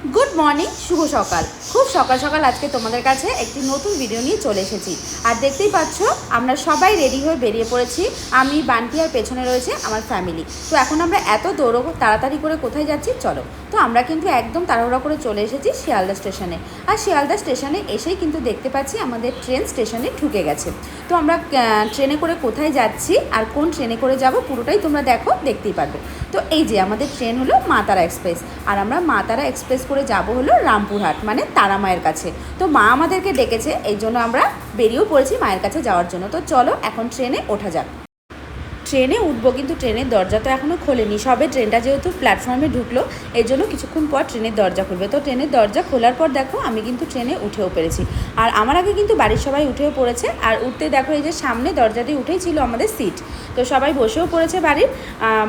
Good morning, শুভ সকাল। খুব সকাল সকাল আজকে তোমাদের কাছে একটি নতুন ভিডিও নিয়ে চলে এসেছি। আর দেখতেই পাচ্ছ আমরা সবাই রেডি হয়ে বেরিয়ে পড়েছি। আমি, বান্টি আর পেছনে রয়েছে আমার ফ্যামিলি। তো এখন আমরা এত দৌড়বো তাড়াতাড়ি করে কোথায় যাচ্ছি চলো। তো আমরা কিন্তু একদম তাড়াহুড়া করে চলে এসেছি শিয়ালদা স্টেশনে। আর শিয়ালদা স্টেশনে এসেই কিন্তু দেখতে পাচ্ছি আমাদের ট্রেন স্টেশনে ঢুকে গেছে। তো আমরা ট্রেনে করে কোথায় যাচ্ছি আর কোন ট্রেনে করে যাব পুরোটাই তোমরা দেখতেই পারবে। তো এই যে আমাদের ট্রেন হলো মা তারা এক্সপ্রেস। আর আমরা মা তারা এক্সপ্রেস করে যাব হলো রামপুরহাট, মানে তারা মায়ের কাছে। তো মা আমাদেরকে ডেকেছে, এই জন্য আমরা বেরিয়েও পড়েছি মায়ের কাছে যাওয়ার জন্য। তো চলো এখন ট্রেনে ওঠা যাক। ট্রেনে উঠবো, কিন্তু ট্রেনের দরজা তো এখনও খোলেনি। সবে ট্রেনটা যেহেতু প্ল্যাটফর্মে ঢুকলো, এই জন্য কিছুক্ষণ পর ট্রেনের দরজা খুলবে। তো ট্রেনের দরজা খোলার পর দেখো আমি কিন্তু ট্রেনে উঠেও পেরেছি। আর আমার আগে কিন্তু বাড়ির সবাই উঠেও পড়েছে। আর উঠতে দেখো এই যে সামনে দরজাটি উঠেই ছিল আমাদের সিট। তো সবাই বসেও পড়েছে, বাড়ির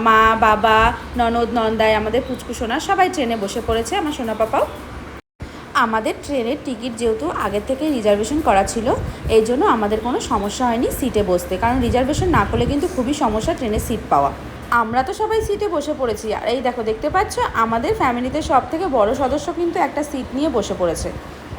মা, বাবা, ননদ, নন্দাই, আমাদের পুচকু সোনা সবাই ট্রেনে বসে পড়েছে, আমার সোনা পাপাও। আমাদের ট্রেনের টিকিট যেহেতু আগের থেকে রিজার্ভেশন করা ছিল, এই জন্য আমাদের কোনো সমস্যা হয়নি সিটে বসতে। কারণ রিজার্ভেশন না করলে কিন্তু খুবই সমস্যা ট্রেনের সিট পাওয়া। আমরা তো সবাই সিটে বসে পড়েছি। আর এই দেখো, দেখতে পাচ্ছ আমাদের ফ্যামিলিতে সব থেকে বড় সদস্য কিন্তু একটা সিট নিয়ে বসে পড়েছে।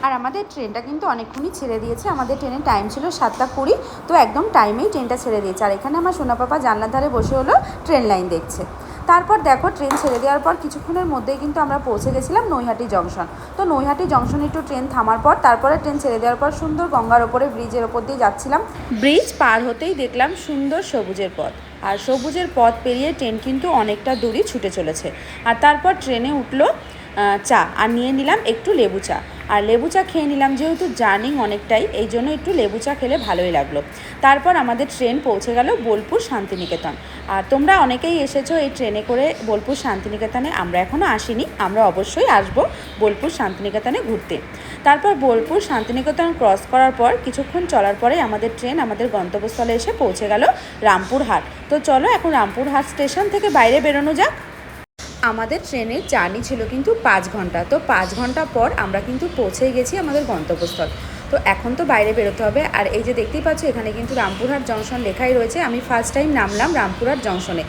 আর আমাদের ট্রেনটা কিন্তু অনেকক্ষণই ছেড়ে দিয়েছে। আমাদের ট্রেনের টাইম ছিল 7:20, তো একদম টাইমেই ট্রেনটা ছেড়ে দিয়েছে। আর এখানে আমার সোনা পাপা জানলার ধারে বসে হলো ট্রেন লাইন দেখছে। তারপর দেখো ট্রেন ছেড়ে দেওয়ার পর কিছুক্ষণের মধ্যেই কিন্তু আমরা পৌঁছে গেছিলাম নৈহাটি জংশন। তো নৈহাটি জংশনে একটু ট্রেন থামার পর তারপরে ট্রেন ছেড়ে দেওয়ার পর সুন্দর গঙ্গার ওপরে ব্রিজের ওপর দিয়ে যাচ্ছিলাম। ব্রিজ পার হতেই দেখলাম সুন্দর সবুজের পথ। আর সবুজের পথ পেরিয়ে ট্রেন কিন্তু অনেকটা দূরই ছুটে চলেছে। আর তারপর ট্রেনে উঠলো চা, আর নিয়ে নিলাম একটু লেবু চা। আর লেবু চা খেয়ে নিলাম, যেহেতু জার্নি অনেকটাই, এই জন্য একটু লেবু চা খেলে ভালোই লাগলো। তারপর আমাদের ট্রেন পৌঁছে গেল বোলপুর শান্তিনিকেতন। আর তোমরা অনেকেই এসেছো এই ট্রেনে করে বোলপুর শান্তিনিকেতনে। আমরা এখনও আসিনি, আমরা অবশ্যই আসবো বোলপুর শান্তিনিকেতনে ঘুরতে। তারপর বোলপুর শান্তিনিকেতন ক্রস করার পর কিছুক্ষণ চলার পরে আমাদের ট্রেন আমাদের গন্তব্যস্থলে এসে পৌঁছে গেল রামপুরহাট। তো চলো এখন রামপুরহাট স্টেশন থেকে বাইরে বেরোনো যাক। আমাদের ট্রেনের জার্নি ছিল কিন্তু 5 ঘন্টা। তো 5 ঘন্টা পর আমরা কিন্তু পৌঁছেই গেছি আমাদের গন্তব্যস্থল। তো এখন তো বাইরে বেরোতে হবে। আর এই যে দেখতেই পাচ্ছ এখানে কিন্তু রামপুরহাট জংশন লেখাই রয়েছে। আমি ফার্স্ট টাইম নামলাম রামপুরহাট জংশনে।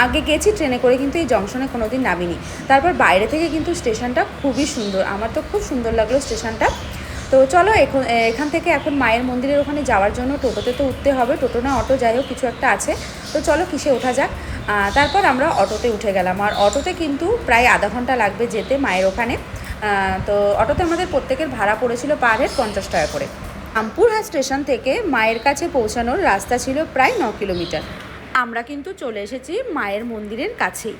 আগে গেছি ট্রেনে করে, কিন্তু এই জংশনে কোনো দিন নামিনি। তারপর বাইরে থেকে কিন্তু স্টেশনটা খুবই সুন্দর, আমার তো খুব সুন্দর লাগলো স্টেশনটা। তো চলো এখান থেকে এখন মায়ের মন্দিরের ওখানে যাওয়ার জন্য টোটোতে তো উঠতে হবে। টোটো না অটো, যাই হোক কিছু একটা আছে। তো চলো কিসে ওঠা যাক। তারপর আমরা অটোতে উঠে গেলাম। আর অটোতে কিন্তু প্রায় আধা ঘন্টা লাগবে যেতে মায়ের ওখানে। তো অটোতে আমাদের প্রত্যেকের ভাড়া পড়েছিল পার হেড 50 টাকা করে। রামপুরহাট স্টেশন থেকে মায়ের কাছে পৌঁছানোর রাস্তা ছিল প্রায় 9 কিলোমিটার। আমরা কিন্তু চলে এসেছি মায়ের মন্দিরের কাছেই।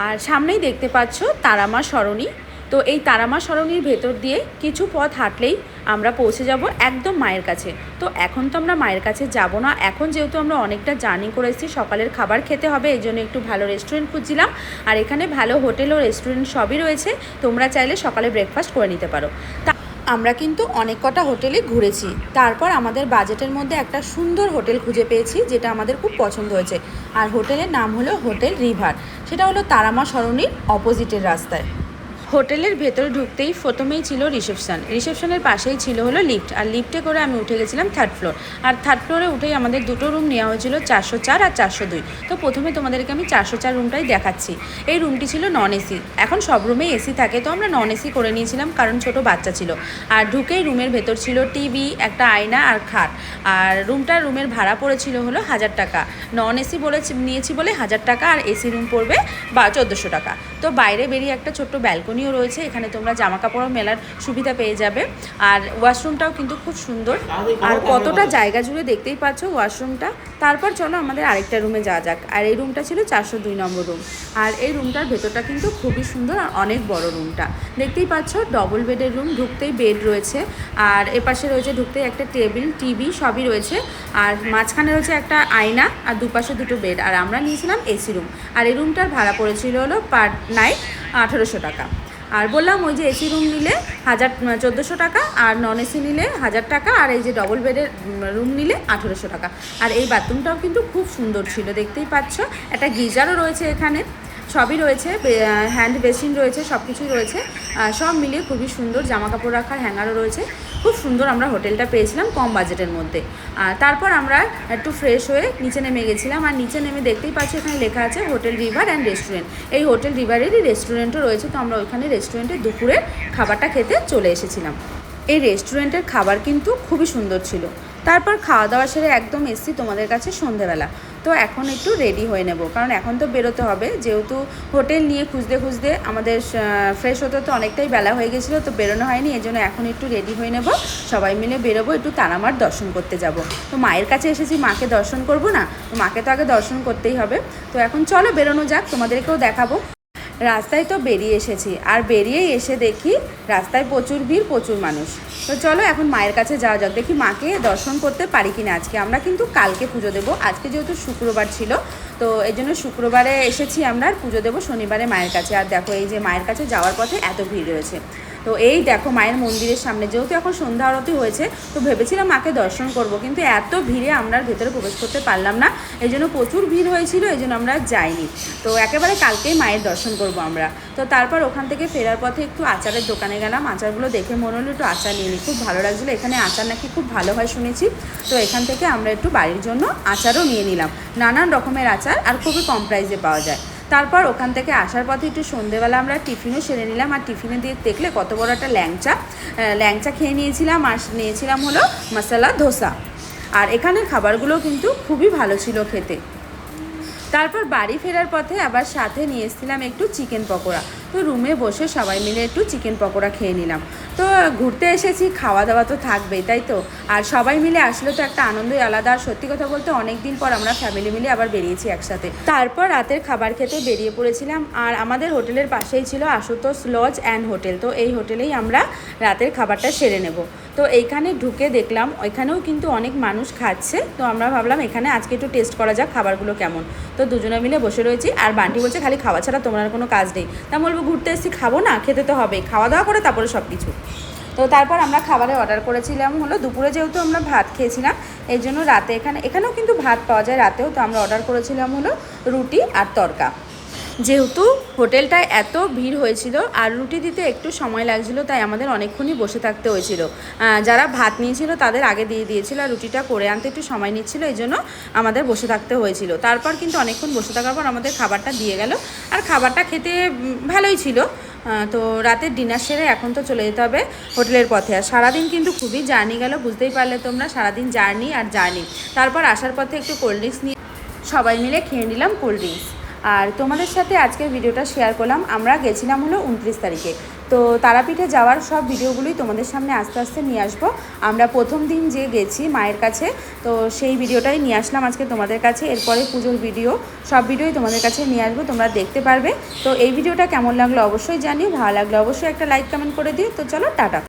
আর সামনেই দেখতে পাচ্ছ তারামা সরণি। তো এই তারামা সরণির ভেতর দিয়ে কিছু পথ হাঁটলেই আমরা পৌঁছে যাব একদম মায়ের কাছে। তো এখন তো আমরা মায়ের কাছে যাব না, এখন যেহেতু আমরা অনেকটা জার্নি করে এসেছি, সকালের খাবার খেতে হবে, এই জন্য একটু ভালো রেস্টুরেন্ট খুঁজছিলাম। আর এখানে ভালো হোটেল ও রেস্টুরেন্ট সবই রয়েছে, তোমরা চাইলে সকালে ব্রেকফাস্ট করে নিতে পারো। আমরা কিন্তু অনেক কটা হোটেলে ঘুরেছি। তারপর আমাদের বাজেটের মধ্যে একটা সুন্দর হোটেল খুঁজে পেয়েছি, যেটা আমাদের খুব পছন্দ হয়েছে। আর হোটেলের নাম হলো হোটেল রিভার। সেটা হলো তারামা সরণির অপোজিটের রাস্তায়। হোটেলের ভেতরে ঢুকতেই প্রথমেই ছিল রিসেপশনের পাশেই ছিল হলো লিফট। আর লিফটে করে আমি উঠে গেছিলাম 3rd ফ্লোর। আর 3rd ফ্লোরে উঠেই আমাদের দুটো রুম নেওয়া হয়েছিল, 404 আর 402। তো প্রথমে তোমাদেরকে আমি 404 রুমটাই দেখাচ্ছি। এই রুমটি ছিল নন এসি। এখন সব রুমেই এসি থাকে, তো আমরা নন এসি করে নিয়েছিলাম কারণ ছোট বাচ্চা ছিল। আর ঢুকেই রুমের ভেতর ছিল টিভি, একটা আয়না আর খাট। আর রুমের ভাড়া পড়েছিল হলো 1000 টাকা। নন এসি নিয়েছি বলে 1000 টাকা, আর এসি রুম পড়বে 1400 টাকা। তো বাইরে বেরিয়ে একটা ছোট্ট ব্যালকনিও রয়েছে, এখানে তোমরা জামা কাপড়ও মেলার সুবিধা পেয়ে যাবে। আর ওয়াশরুমটাও কিন্তু খুব সুন্দর, আর কতটা জায়গা জুড়ে দেখতেই পাচ্ছ ওয়াশরুমটা। তারপর চলো আমাদের আরেকটা রুমে যাওয়া যাক। আর এই রুমটা ছিল 402 নম্বর রুম। আর এই রুমটার ভেতরটা কিন্তু খুবই সুন্দর আর অনেক বড় রুমটা। দেখতেই পাচ্ছ ডবল বেডের রুম, ঢুকতেই বেড রয়েছে। আর এপাশে রয়েছে ঢুকতেই একটা টেবিল, টিভি সবই রয়েছে। আর মাঝখানে রয়েছে একটা আয়না, আর দুপাশে দুটো বেড। আর আমরা নিয়েছিলাম এসি রুম। আর এই রুমটার ভাড়া পড়েছিল হলো পার নাইট 1800 টাকা। আর বললাম ওই যে এসি রুম নিলে 1400 টাকা, আর নন এসি নিলে 1000 টাকা, আর এই যে ডবল বেডের রুম নিলে 1800 টাকা। আর এই বাথরুমটাও কিন্তু খুব সুন্দর ছিল, দেখতেই পাচ্ছ। একটা গিজারও রয়েছে এখানে। সবই রয়েছে, হ্যান্ড বেসিন রয়েছে, সব কিছুই রয়েছে, সব মিলিয়ে খুবই সুন্দর। জামা কাপড় রাখার হ্যাঙ্গারও রয়েছে, খুব সুন্দর আমরা হোটেলটা পেয়েছিলাম কম বাজেটের মধ্যে। তারপর আমরা একটু ফ্রেশ হয়ে নিচে নেমে গেছিলাম, আর নিচে নেমে দেখতেই পাচ্ছি এখানে লেখা আছে হোটেল রিভার অ্যান্ড রেস্টুরেন্ট। এই হোটেল রিভারেরই রেস্টুরেন্টও রয়েছে, তো আমরা ওইখানে রেস্টুরেন্টে দুপুরে খাবারটা খেতে চলে এসেছিলাম। এই রেস্টুরেন্টের খাবার কিন্তু খুবই সুন্দর ছিল। তারপর খাওয়া দাওয়া সেরে একদম এসছি তোমাদের কাছে সন্ধেবেলা। তো এখন একটু রেডি হয়ে নেব, কারণ এখন তো বেরোতে হবে, যেহেতু হোটেল নিয়ে খুঁজতে খুঁজতে আমাদের ফ্রেশ হতে তো অনেকটাই বেলা হয়ে গেছিলো, তো বেরোনো হয়নি। এই জন্য এখন একটু রেডি হয়ে নেব, সবাই মিলে বেরোবো, একটু তারামার দর্শন করতে যাব। তো মায়ের কাছে এসেছি, মাকে দর্শন করব না, তো মাকে তো আগে দর্শন করতেই হবে। তো এখন চলো বেরোনো যাক, তোমাদেরকেও দেখাবো। রাস্তায় তো বেরিয়ে এসেছি, আর বেরিয়েই এসে দেখি রাস্তায় প্রচুর ভিড়, প্রচুর মানুষ। তো চলো এখন মায়ের কাছে যাওয়া যাক, দেখি মাকে দর্শন করতে পারি কিনা আজকে। আমরা কিন্তু কালকে পুজো দেবো, আজকে যেহেতু শুক্রবার ছিল, তো এই জন্য শুক্রবারে এসেছি আমরা, আর পুজো দেবো শনিবারে মায়ের কাছে। আর দেখো এই যে মায়ের কাছে যাওয়ার পথে এত ভিড় রয়েছে। তো এই দেখো মায়ের মন্দিরের সামনে, যেহেতু এখন সন্ধ্যা আরতি হয়েছে, তো ভেবেছিলাম মাকে দর্শন করব, কিন্তু এত ভিড়ে আমরা ভেতরে প্রবেশ করতে পারলাম না। এই জন্য প্রচুর ভিড় হয়েছিল, এই জন্য আমরা যাইনি। তো একেবারে কালকেই মায়ের দর্শন করব আমরা। তো তারপর ওখান থেকে ফেরার পথে একটু আচারের দোকানে গেলাম, আচারগুলো দেখে মনে হলো একটু আচার নিয়ে নিই, খুব ভালো লাগছিলো। এখানে আচার নাকি খুব ভালো হয় শুনেছি, তো এখান থেকে আমরা একটু বাড়ির জন্য আচারও নিয়ে নিলাম। নানান রকমের আচার, আর খুবই কম প্রাইসে পাওয়া যায়। তারপর ওখান থেকে আসার পথে একটু সন্ধেবেলা আমরা টিফিনও সেরে নিলাম, আর টিফিনে দিয়ে দেখলে কত বড় একটা ল্যাংচা খেয়ে নিয়েছিলাম, আর নিয়েছিলাম হলো মশলা ধোসা। আর এখানের খাবারগুলো কিন্তু খুবই ভালো ছিল খেতে। তারপর বাড়ি ফেরার পথে আবার সাথে নিয়ে এসেছিলাম একটু চিকেন পকোড়া। তো রুমে বসে সবাই মিলে একটু চিকেন পকোড়া খেয়ে নিলাম। তো ঘুরতে এসেছি, খাওয়া দাওয়া তো থাকবেই, তাই তো। আর সবাই মিলে আসলে তো একটা আনন্দই আলাদা। আর সত্যি কথা বলতে অনেক দিন পর আমরা ফ্যামিলি মিলে আবার বেরিয়েছি একসাথে। তারপর রাতের খাবার খেতে বেরিয়ে পড়েছিলাম, আর আমাদের হোটেলের পাশেই ছিল আশুতোষ লজ অ্যান্ড হোটেল। তো এই হোটেলেই আমরা রাতের খাবারটা সেরে নেব। তো এইখানে ঢুকে দেখলাম ওইখানেও কিন্তু অনেক মানুষ খাচ্ছে, তো আমরা ভাবলাম এখানে আজকে একটু টেস্ট করা যাক খাবারগুলো কেমন। তো দুজনে মিলে বসে রয়েছি, আর বান্টি বলছে খালি খাওয়া ছাড়া তোমার কোনো কাজ নেই। তা বলবো ঘুরতে এসেছি, খাবো না, খেতে তো হবে, খাওয়া দাওয়া করে তারপরে সব কিছু। তো তারপর আমরা খাবারে অর্ডার করেছিলাম হলো দুপুরে, যেহেতু আমরা ভাত খেয়েছিলাম এই জন্য রাতে এখানেও কিন্তু ভাত পাওয়া যায় রাতেও, তো আমরা অর্ডার করেছিলাম হলো রুটি আর তড়কা। যেহেতু হোটেলটায় এত ভিড় হয়েছিল আর রুটি দিতে একটু সময় লাগছিল, তাই আমাদের অনেকক্ষণই বসে থাকতে হয়েছিল। যারা ভাত নিয়েছিল তাদের আগে দিয়ে দিয়েছিল, আর রুটিটা করে আনতে একটু সময় নিচ্ছিল, এই জন্য আমাদের বসে থাকতে হয়েছিল। তারপর কিন্তু অনেকক্ষণ বসে থাকার পর আমাদের খাবারটা দিয়ে গেল, আর খাবারটা খেতে ভালোই ছিল। তো রাতের ডিনার সেরে এখন তো চলে যেতে হবে হোটেলের পথে। আর সারাদিন কিন্তু খুবই জার্নি গেল, বুঝতেই পারলে তোমরা, সারাদিন জার্নি আর জার্নি। তারপর আসার পথে একটু কোল্ড ড্রিঙ্কস নিয়ে সবাই মিলে খেয়ে নিলাম কোল্ড ড্রিঙ্কস। আর তোমাদের সাথে আজকের ভিডিওটা শেয়ার করলাম। আমরা গেছিলাম হলো 29 তারিখে, তো তারাপীঠে যাওয়ার সব ভিডিওগুলোই তোমাদের সামনে আস্তে আস্তে নিয়ে আসবো। আমরা প্রথম দিন যে গেছি মায়ের কাছে, তো সেই ভিডিওটাই নিয়ে আসলাম আজকে তোমাদের কাছে। এরপরে পুজোর ভিডিও, সব ভিডিওই তোমাদের কাছে নিয়ে আসবো, তোমরা দেখতে পারবে। তো এই ভিডিওটা কেমন লাগলো অবশ্যই জানিও, ভালো লাগলে অবশ্যই একটা লাইক কমেন্ট করে দিও। তো চলো টাটা।